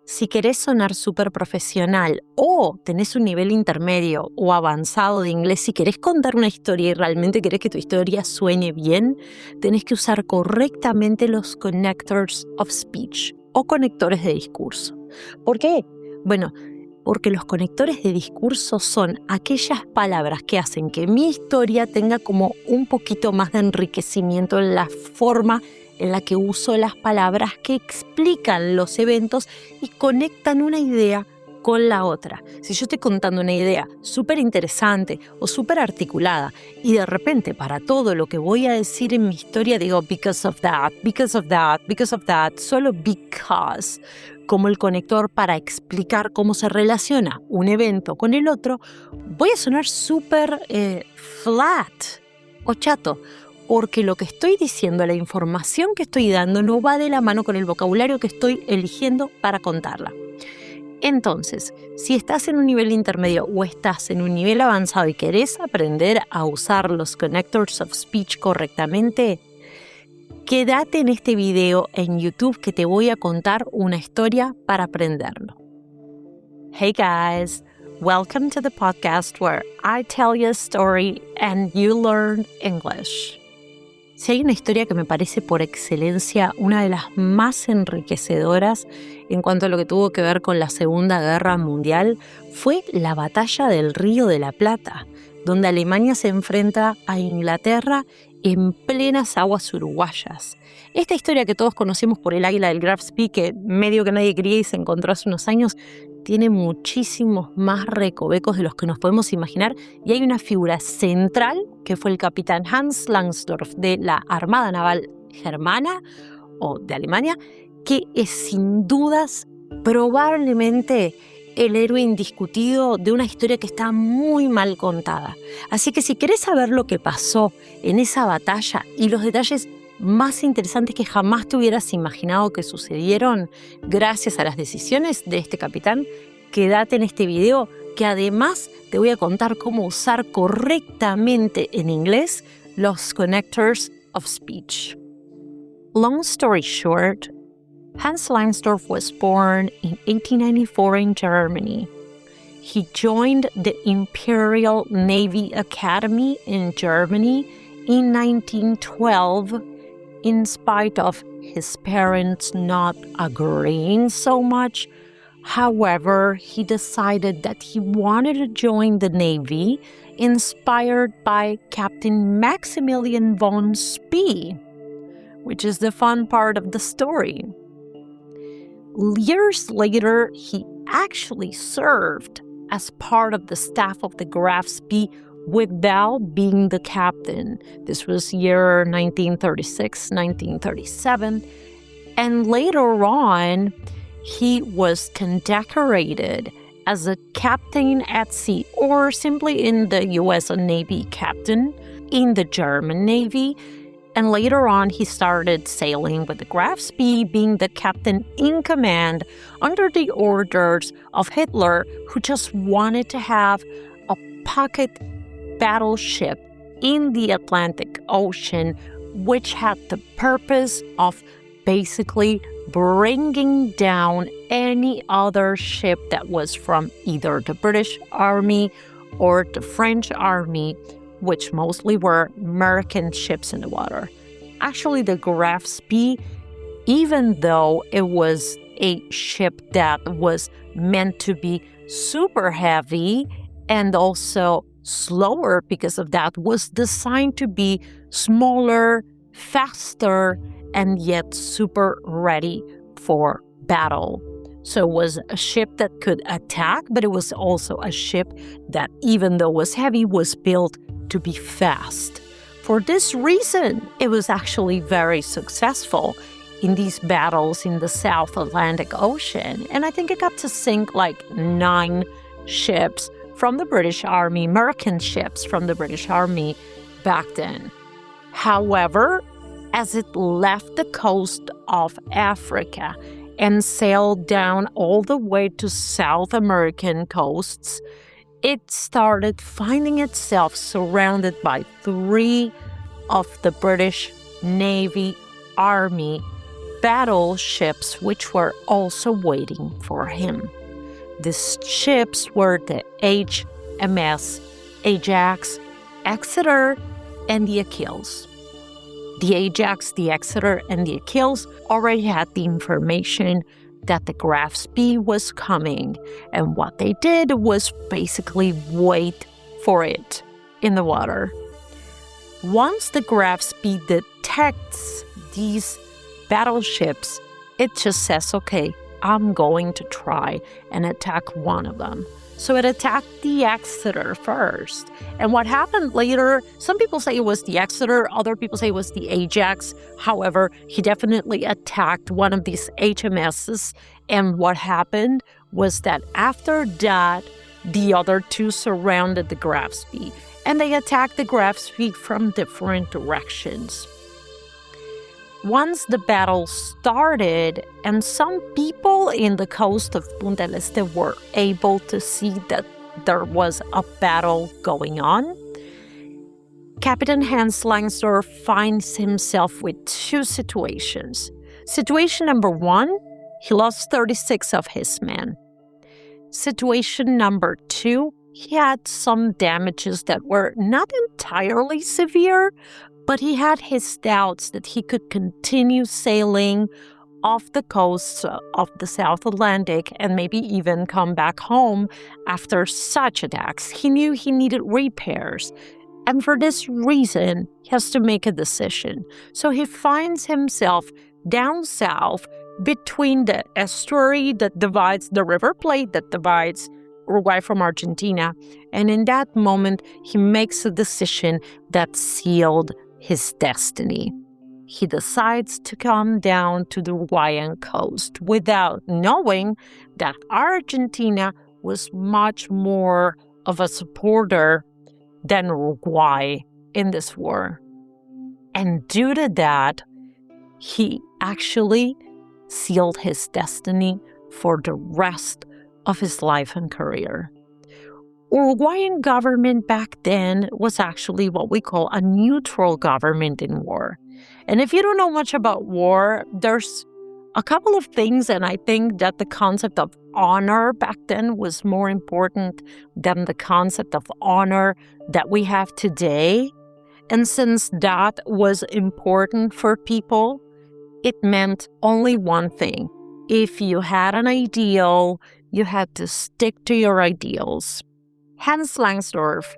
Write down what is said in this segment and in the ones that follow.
Si querés sonar súper profesional o tenés un nivel intermedio o avanzado de inglés, si querés contar una historia y realmente querés que tu historia suene bien, tenés que usar correctamente los connectors of speech o conectores de discurso. ¿Por qué? Bueno, porque los conectores de discurso son aquellas palabras que hacen que mi historia tenga como un poquito más de enriquecimiento en la forma en la que uso las palabras que explican los eventos y conectan una idea con la otra. Si yo estoy contando una idea súper interesante o súper articulada y de repente para todo lo que voy a decir en mi historia digo because of that, because of that, because of that, solo because, como el conector para explicar cómo se relaciona un evento con el otro, voy a sonar súper flat o chato. Porque lo que estoy diciendo, la información que estoy dando no va de la mano con el vocabulario que estoy eligiendo para contarla. Entonces, si estás en un nivel intermedio o estás en un nivel avanzado y querés aprender a usar los connectors of speech correctamente, quédate en este video en YouTube que te voy a contar una historia para aprenderlo. Hey guys, welcome to the podcast where I tell you a story and you learn English. Si hay una historia que me parece por excelencia una de las más enriquecedoras en cuanto a lo que tuvo que ver con la Segunda Guerra Mundial, fue la batalla del Río de la Plata, donde Alemania se enfrenta a Inglaterra en plenas aguas uruguayas. Esta historia que todos conocemos por el águila del Graf Spee, que medio que nadie quería y se encontró hace unos años, tiene muchísimos más recovecos de los que nos podemos imaginar y hay una figura central que fue el capitán Hans Langsdorff de la Armada Naval Germana o de Alemania, que es sin dudas probablemente el héroe indiscutido de una historia que está muy mal contada. Así que si querés saber lo que pasó en esa batalla y los detalles más interesantes que jamás te hubieras imaginado que sucedieron gracias a las decisiones de este capitán, quédate en este video que además te voy a contar cómo usar correctamente en inglés los connectors of speech. Long story short, Hans Langsdorff was born in 1894 in Germany. He joined the Imperial Navy Academy in Germany in 1912, in spite of his parents not agreeing so much. However, he decided that he wanted to join the Navy, inspired by Captain Maximilian von Spee, which is the fun part of the story. Years later, he actually served as part of the staff of the Graf Spee without being the captain. This was year 1936, 1937. And later on, he was condecorated as a captain at sea, or simply in the U.S. Navy captain in the German Navy. And later on, he started sailing with the Graf Spee, being the captain in command under the orders of Hitler, who just wanted to have a pocket battleship in the Atlantic Ocean, which had the purpose of basically bringing down any other ship that was from either the British Army or the French Army, which mostly were American ships in the water. Actually, the Graf Spee, even though it was a ship that was meant to be super heavy and also slower because of that, was designed to be smaller, faster, and yet super ready for battle. So it was a ship that could attack, but it was also a ship that, even though it was heavy, was built to be fast. For this reason, it was actually very successful in these battles in the South Atlantic Ocean. And I think it got to sink like 9 ships from the British Army, American ships from the British Army back then. However, as it left the coast of Africa and sailed down all the way to South American coasts, it started finding itself surrounded by 3 of the British Navy Army battleships which were also waiting for him. These ships were the HMS Ajax, Exeter, and the Achilles. The Ajax, the Exeter, and the Achilles already had the information that the Graf Spee was coming, and what they did was basically wait for it in the water. Once the Graf Spee detects these battleships, it just says, okay, I'm going to try and attack one of them. So it attacked the Exeter first. And what happened later, some people say it was the Exeter, other people say it was the Ajax. However, he definitely attacked one of these HMSs. And what happened was that after that, the other two surrounded the Graf Spee. And they attacked the Graf Spee from different directions. Once the battle started, and some people in the coast of Punta del Este were able to see that there was a battle going on, Captain Hans Langsdorff finds himself with two situations. Situation number one, he lost 36 of his men. Situation number two, he had some damages that were not entirely severe, but he had his doubts that he could continue sailing off the coast of the South Atlantic and maybe even come back home after such attacks. He knew he needed repairs. And for this reason, he has to make a decision. So he finds himself down south between the estuary that divides the River Plate, that divides Uruguay from Argentina. And in that moment, he makes a decision that sealed his destiny. He decides to come down to the Uruguayan coast without knowing that Argentina was much more of a supporter than Uruguay in this war. And due to that, he actually sealed his destiny for the rest of his life and career. Uruguayan government back then was actually what we call a neutral government in war. And if you don't know much about war, there's a couple of things, and I think that the concept of honor back then was more important than the concept of honor that we have today. And since that was important for people, it meant only one thing. If you had an ideal, you had to stick to your ideals. Hans Langsdorff,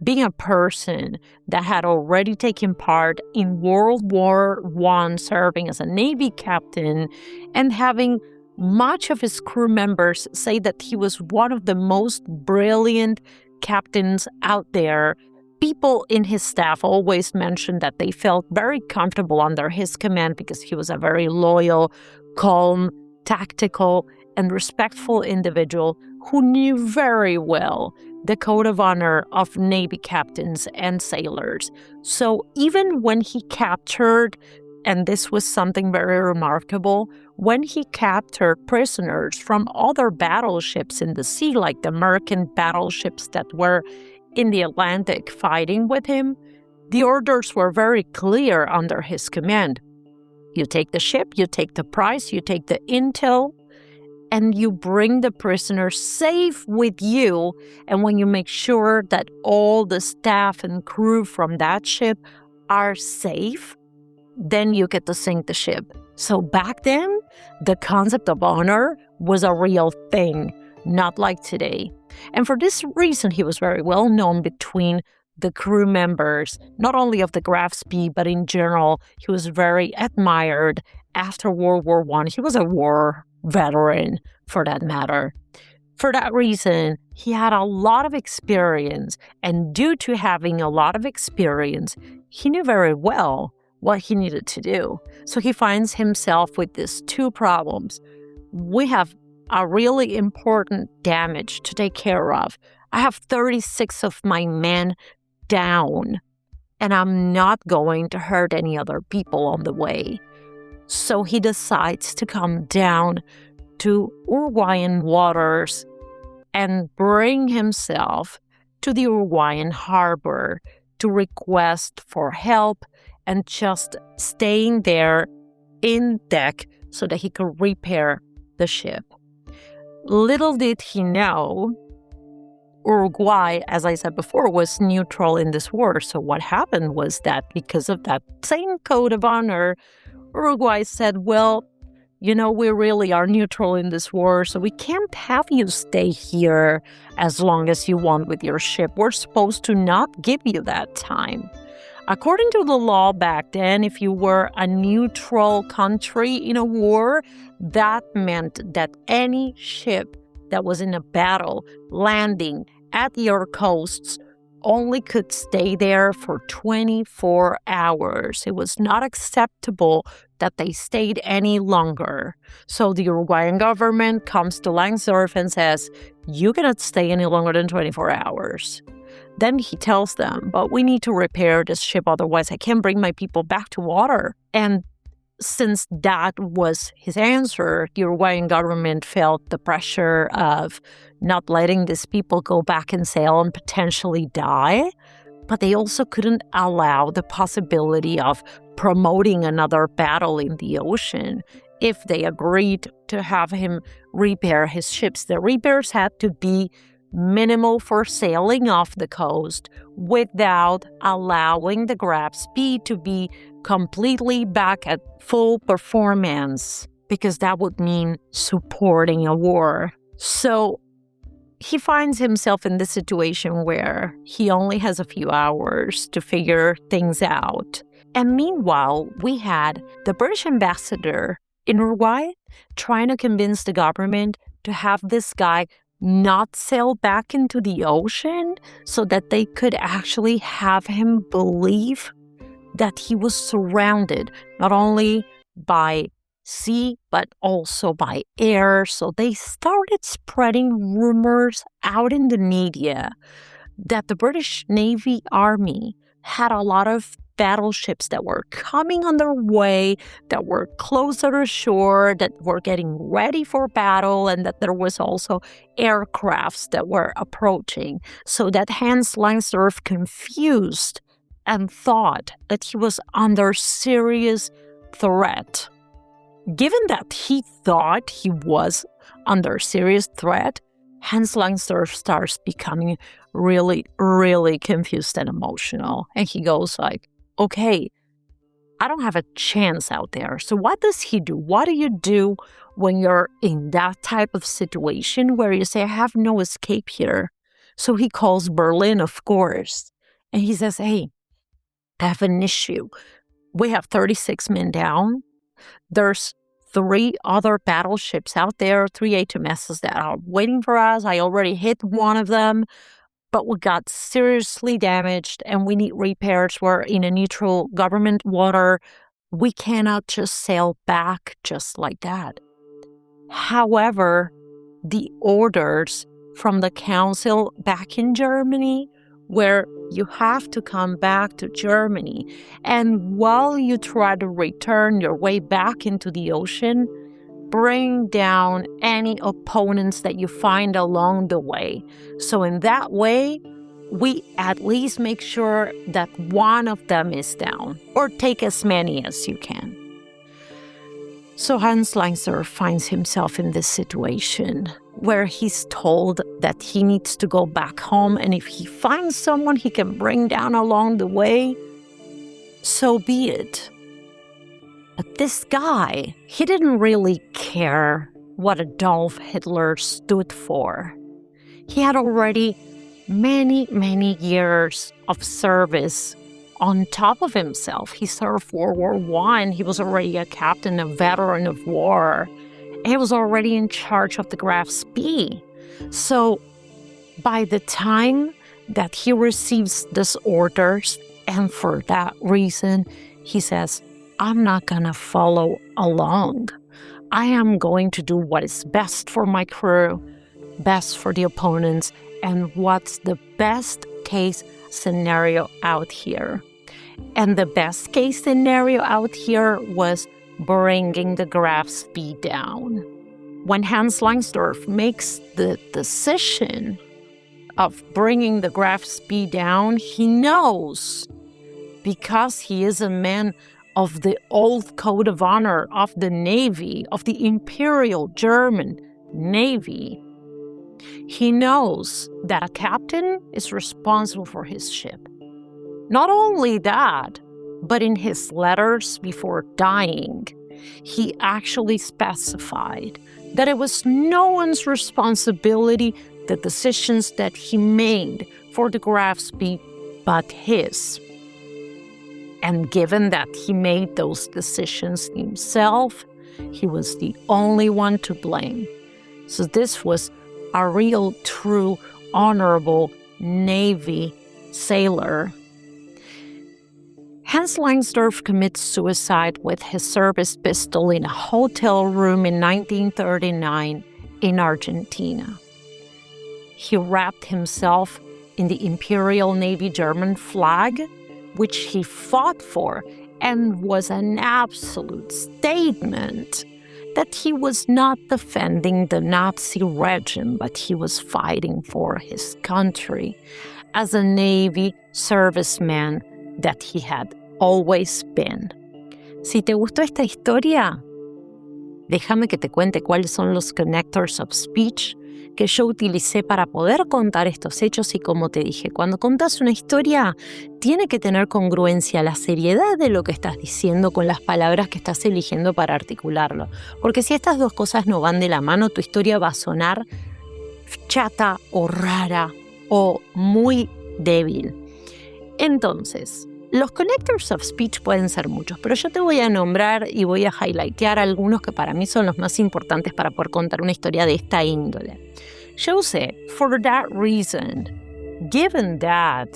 being a person that had already taken part in World War I, serving as a Navy captain, and having much of his crew members say that he was one of the most brilliant captains out there, people in his staff always mentioned that they felt very comfortable under his command because he was a very loyal, calm, tactical, and respectful individual who knew very well the code of honor of Navy captains and sailors. So even when he captured, and this was something very remarkable, when he captured prisoners from other battleships in the sea, like the American battleships that were in the Atlantic fighting with him, the orders were very clear under his command. You take the ship, you take the prize, you take the intel, and you bring the prisoner safe with you. And when you make sure that all the staff and crew from that ship are safe, then you get to sink the ship. So back then, the concept of honor was a real thing, not like today. And for this reason, he was very well known between the crew members, not only of the Graf Spee, but in general. He was very admired after World War I. He was a war veteran, for that matter. For that reason, he had a lot of experience, and due to having a lot of experience, he knew very well what he needed to do. So he finds himself with these two problems. We have a really important damage to take care of. I have 36 of my men down, and I'm not going to hurt any other people on the way. So he decides to come down to Uruguayan waters and bring himself to the Uruguayan harbor to request for help and just staying there in deck so that he could repair the ship. Little did he know, Uruguay, as I said before, was neutral in this war. So what happened was that because of that same code of honor, Uruguay said, well, we really are neutral in this war, so we can't have you stay here as long as you want with your ship. We're supposed to not give you that time. According to the law back then, if you were a neutral country in a war, that meant that any ship that was in a battle landing at your coasts only could stay there for 24 hours. It was not acceptable that they stayed any longer. So the Uruguayan government comes to Langsdorff and says, you cannot stay any longer than 24 hours. Then he tells them, but we need to repair this ship, otherwise I can't bring my people back to water. And since that was his answer, the Uruguayan government felt the pressure of not letting these people go back and sail and potentially die. But they also couldn't allow the possibility of promoting another battle in the ocean if they agreed to have him repair his ships. The repairs had to be minimal for sailing off the coast without allowing the Graf Spee to be completely back at full performance, because that would mean supporting a war. So he finds himself in this situation where he only has a few hours to figure things out. And meanwhile, we had the British ambassador in Uruguay trying to convince the government to have this guy not sail back into the ocean so that they could actually have him believe that he was surrounded not only by sea but also by air. So they started spreading rumors out in the media that the British Navy Army had a lot of battleships that were coming on their way, that were closer to shore, that were getting ready for battle, and that there was also aircrafts that were approaching. So that Hans Langsdorff confused and thought that he was under serious threat. Given that he thought he was under serious threat, Hans Langsdorff starts becoming really, really confused and emotional. And he goes like, okay, I don't have a chance out there. So what does he do? What do you do when you're in that type of situation where you say, I have no escape here? So he calls Berlin, of course. And he says, hey, I have an issue. We have 36 men down. There's 3 other battleships out there, 3 HMSs that are waiting for us. I already hit one of them, but we got seriously damaged and we need repairs. We're in a neutral government water. We cannot just sail back just like that. However, the orders from the council back in Germany where you have to come back to Germany, and while you try to return your way back into the ocean, bring down any opponents that you find along the way. So in that way, we at least make sure that one of them is down, or take as many as you can. So Hans Langsdorff finds himself in this situation where he's told that he needs to go back home, and if he finds someone he can bring down along the way, so be it. But this guy, he didn't really care what Adolf Hitler stood for. He had already many, many years of service on top of himself. He served World War I. He was already a captain, a veteran of war. He was already in charge of the Graf Spee. So by the time that he receives these orders, and for that reason, he says, I'm not going to follow along. I am going to do what is best for my crew, best for the opponents, and what's the best case scenario out here. And the best case scenario out here was bringing the Graf Spee down. When Hans Langsdorff makes the decision of bringing the Graf Spee down, he knows, because he is a man of the old code of honor of the Navy, of the Imperial German Navy. He knows that a captain is responsible for his ship. Not only that, but in his letters before dying, he actually specified that it was no one's responsibility, the decisions that he made for the Graf Spee, but his. And given that he made those decisions himself, he was the only one to blame. So this was a real, true, honorable Navy sailor. Hans Langsdorff commits suicide with his service pistol in a hotel room in 1939 in Argentina. He wrapped himself in the Imperial Navy German flag, which he fought for, and was an absolute statement that he was not defending the Nazi regime, but he was fighting for his country as a Navy serviceman that he had always been. Si te gustó esta historia, déjame que te cuente cuáles son los connectors of speech que yo utilicé para poder contar estos hechos. Y como te dije, cuando contás una historia, tiene que tener congruencia la seriedad de lo que estás diciendo con las palabras que estás eligiendo para articularlo. Porque si estas dos cosas no van de la mano, tu historia va a sonar chata o rara o muy débil. Entonces, los connectors of speech pueden ser muchos, pero yo te voy a nombrar y voy a highlightear algunos que para mí son los más importantes para poder contar una historia de esta índole. Yo usé for that reason, given that,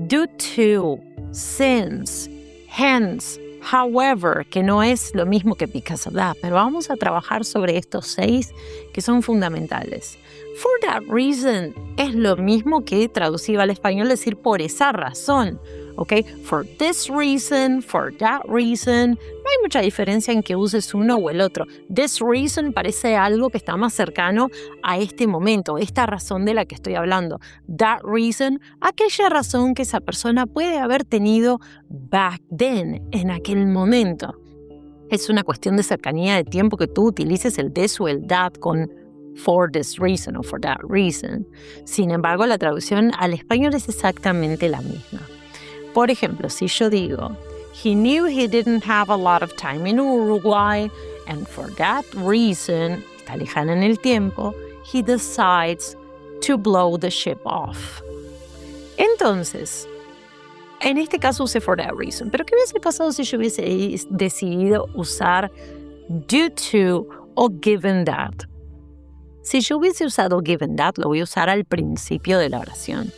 due to, since, hence, however, que no es lo mismo que because of that, pero vamos a trabajar sobre estos 6 que son fundamentales. For that reason es lo mismo que traducido al español decir por esa razón. ¿Ok? For this reason, for that reason. No hay mucha diferencia en que uses uno o el otro. This reason parece algo que está más cercano a este momento, esta razón de la que estoy hablando. That reason, aquella razón que esa persona puede haber tenido back then, en aquel momento. Es una cuestión de cercanía de tiempo que tú utilices el this o el that con for this reason o for that reason. Sin embargo, la traducción al español es exactamente la misma. Por ejemplo, si yo digo, he knew he didn't have a lot of time in Uruguay, and for that reason, está lejana en el tiempo, he decides to blow the ship off. Entonces, en este caso usé for that reason, pero ¿qué hubiese pasado si yo hubiese decidido usar due to o given that? Si yo hubiese usado given that, lo voy a usar al principio de la oración.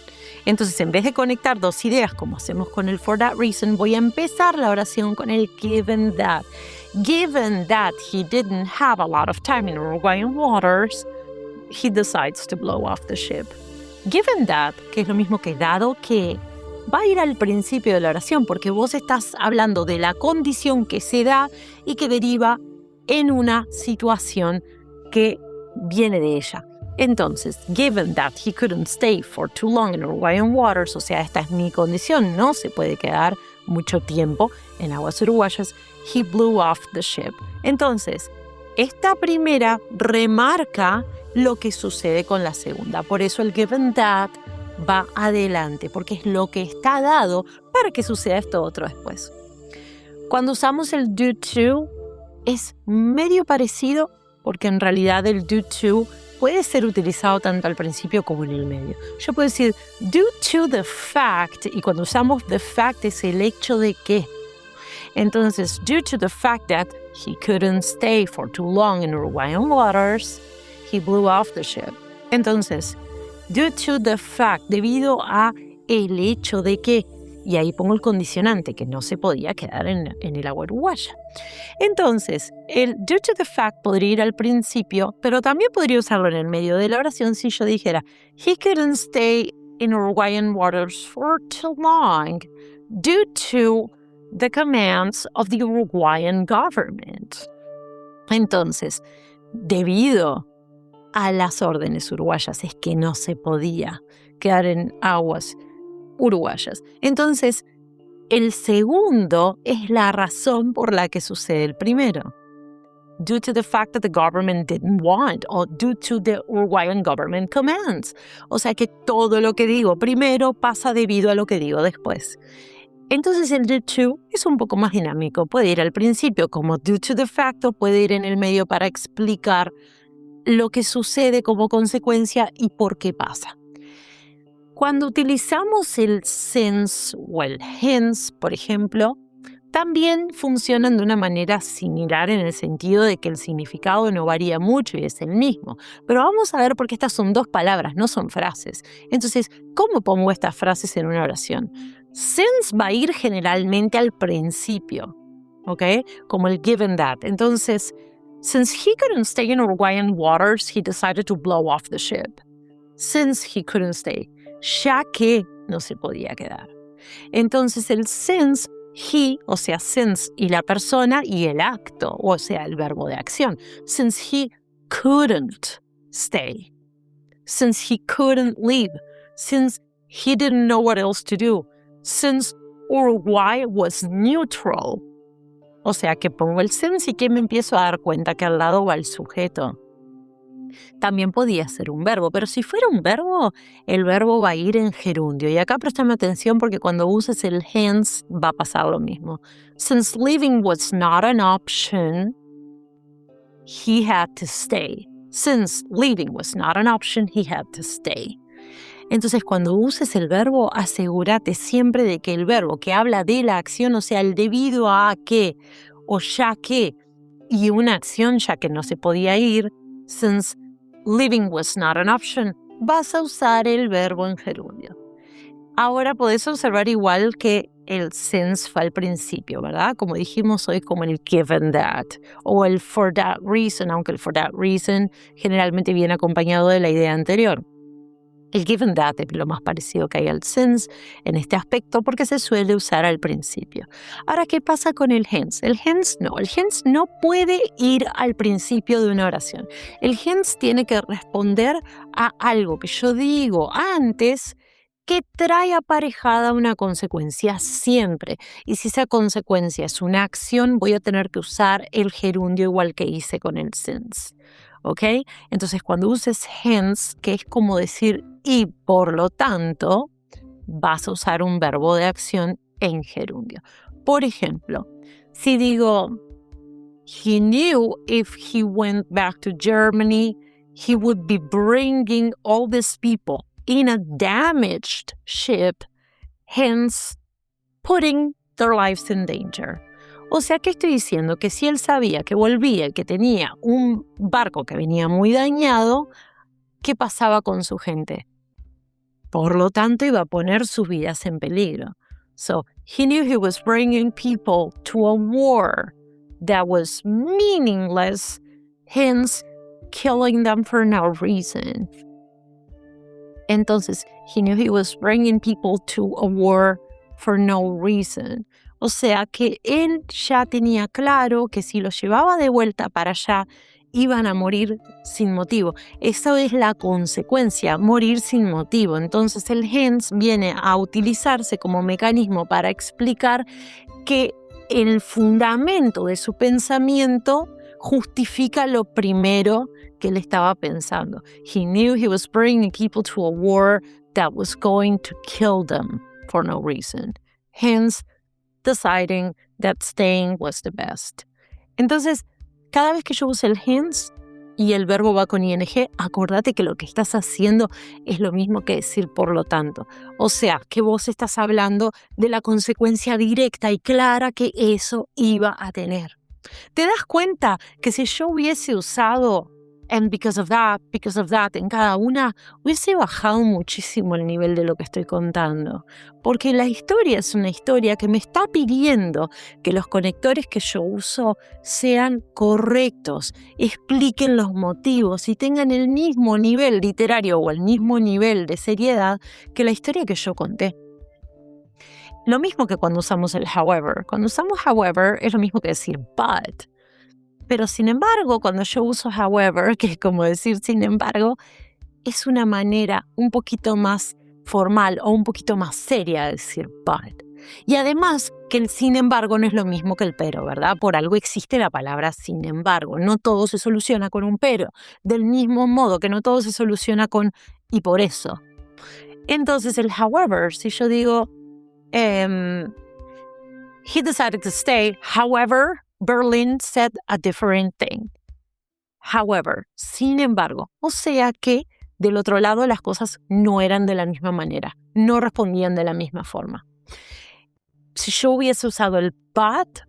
Entonces, en vez de conectar dos ideas como hacemos con el for that reason, voy a empezar la oración con el given that. Given that he didn't have a lot of time in Uruguayan waters, he decides to blow off the ship. Given that, que es lo mismo que dado que, va a ir al principio de la oración porque vos estás hablando de la condición que se da y que deriva en una situación que viene de ella. Entonces, given that he couldn't stay for too long in Uruguayan waters, o sea, esta es mi condición, no se puede quedar mucho tiempo en aguas uruguayas, he blew off the ship. Entonces, esta primera remarca lo que sucede con la segunda. Por eso el given that va adelante, porque es lo que está dado para que suceda esto otro después. Cuando usamos el due to, es medio parecido, porque en realidad el due to puede ser utilizado tanto al principio como en el medio. Yo puedo decir due to the fact, y cuando usamos the fact es el hecho de que. Entonces, due to the fact that he couldn't stay for too long in Uruguayan waters, he blew off the ship. Entonces, due to the fact, debido a el hecho de que, y ahí pongo el condicionante, que no se podía quedar en el agua uruguaya. Entonces, el due to the fact podría ir al principio, pero también podría usarlo en el medio de la oración si yo dijera, he couldn't stay in Uruguayan waters for too long due to the commands of the Uruguayan government. Entonces, debido a las órdenes uruguayas es que no se podía quedar en aguas uruguayas. Entonces, el segundo es la razón por la que sucede el primero. Due to the fact that the government didn't want, o due to the Uruguayan government commands. O sea que todo lo que digo primero pasa debido a lo que digo después. Entonces el due to es un poco más dinámico. Puede ir al principio como due to the fact, o puede ir en el medio para explicar lo que sucede como consecuencia y por qué pasa. Cuando utilizamos el since o el hence, por ejemplo, también funcionan de una manera similar en el sentido de que el significado no varía mucho y es el mismo. Pero vamos a ver por qué estas son dos palabras, no son frases. Entonces, ¿cómo pongo estas frases en una oración? Since va a ir generalmente al principio, ¿ok? Como el given that. Entonces, since he couldn't stay in Uruguayan waters, he decided to blow off the ship. Since he couldn't stay. Ya que no se podía quedar. Entonces, el since, he, o sea, since y la persona y el acto, o sea, el verbo de acción. Since he couldn't stay. Since he couldn't leave. Since he didn't know what else to do. Since Uruguay was neutral. O sea, que pongo el since y que me empiezo a dar cuenta que al lado va el sujeto. También podía ser un verbo, pero si fuera un verbo, el verbo va a ir en gerundio. Y acá préstame atención porque cuando uses el hence va a pasar lo mismo. Since leaving was not an option, he had to stay. Since leaving was not an option, he had to stay. Entonces, cuando uses el verbo, asegúrate siempre de que el verbo que habla de la acción, o sea, el debido a que o ya que, y una acción ya que no se podía ir, since living was not an option, vas a usar el verbo en gerundio. Ahora podés observar igual que el since fue al principio, ¿verdad? Como dijimos hoy, como en el given that, o el for that reason, aunque el for that reason generalmente viene acompañado de la idea anterior. El given that es lo más parecido que hay al since en este aspecto porque se suele usar al principio. Ahora, ¿qué pasa con el hence? El hence no puede ir al principio de una oración. El hence tiene que responder a algo que yo digo antes que trae aparejada una consecuencia siempre. Y si esa consecuencia es una acción, voy a tener que usar el gerundio igual que hice con el since. ¿Ok? Entonces, cuando uses hence, que es como decir y por lo tanto, vas a usar un verbo de acción en gerundio. Por ejemplo, si digo, he knew if he went back to Germany, he would be bringing all these people in a damaged ship, hence putting their lives in danger. O sea, ¿qué estoy diciendo? Que si él sabía que volvía y que tenía un barco que venía muy dañado, ¿qué pasaba con su gente? Por lo tanto, iba a poner sus vidas en peligro. So, he knew he was bringing people to a war that was meaningless, hence killing them for no reason. Entonces, he knew he was bringing people to a war for no reason. O sea que él ya tenía claro que si los llevaba de vuelta para allá, iban a morir sin motivo. Eso es la consecuencia, morir sin motivo. Entonces el hence viene a utilizarse como mecanismo para explicar que el fundamento de su pensamiento justifica lo primero que él estaba pensando. He knew he was bringing people to a war that was going to kill them for no reason. Hence, deciding that staying was the best. Entonces, cada vez que yo use el hence y el verbo va con ing, acordate que lo que estás haciendo es lo mismo que decir por lo tanto. O sea, que vos estás hablando de la consecuencia directa y clara que eso iba a tener. ¿Te das cuenta que si yo hubiese usado and because of that en cada una, hubiese bajado muchísimo el nivel de lo que estoy contando? Porque la historia es una historia que me está pidiendo que los conectores que yo uso sean correctos, expliquen los motivos y tengan el mismo nivel literario o el mismo nivel de seriedad que la historia que yo conté. Lo mismo que cuando usamos el however. Cuando usamos however es lo mismo que decir but. Pero sin embargo, cuando yo uso however, que es como decir sin embargo, es una manera un poquito más formal o un poquito más seria de decir but. Y además que el sin embargo no es lo mismo que el pero, ¿verdad? Por algo existe la palabra sin embargo. No todo se soluciona con un pero. Del mismo modo que no todo se soluciona con y por eso. Entonces el however, si yo digo he decided to stay, however, Berlin said a different thing. However, sin embargo, o sea que del otro lado las cosas no eran de la misma manera, no respondían de la misma forma. Si yo hubiese usado el but,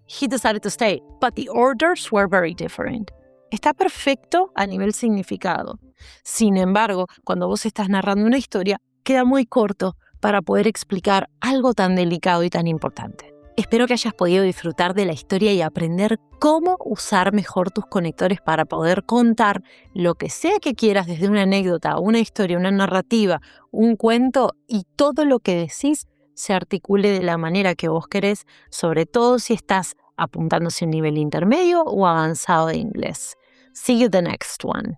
he decided to stay, but the orders were very different. Está perfecto a nivel significado. Sin embargo, cuando vos estás narrando una historia, queda muy corto para poder explicar algo tan delicado y tan importante. Espero que hayas podido disfrutar de la historia y aprender cómo usar mejor tus conectores para poder contar lo que sea que quieras, desde una anécdota, una historia, una narrativa, un cuento, y todo lo que decís se articule de la manera que vos querés, sobre todo si estás apuntando hacia un nivel intermedio o avanzado de inglés. See you the next one.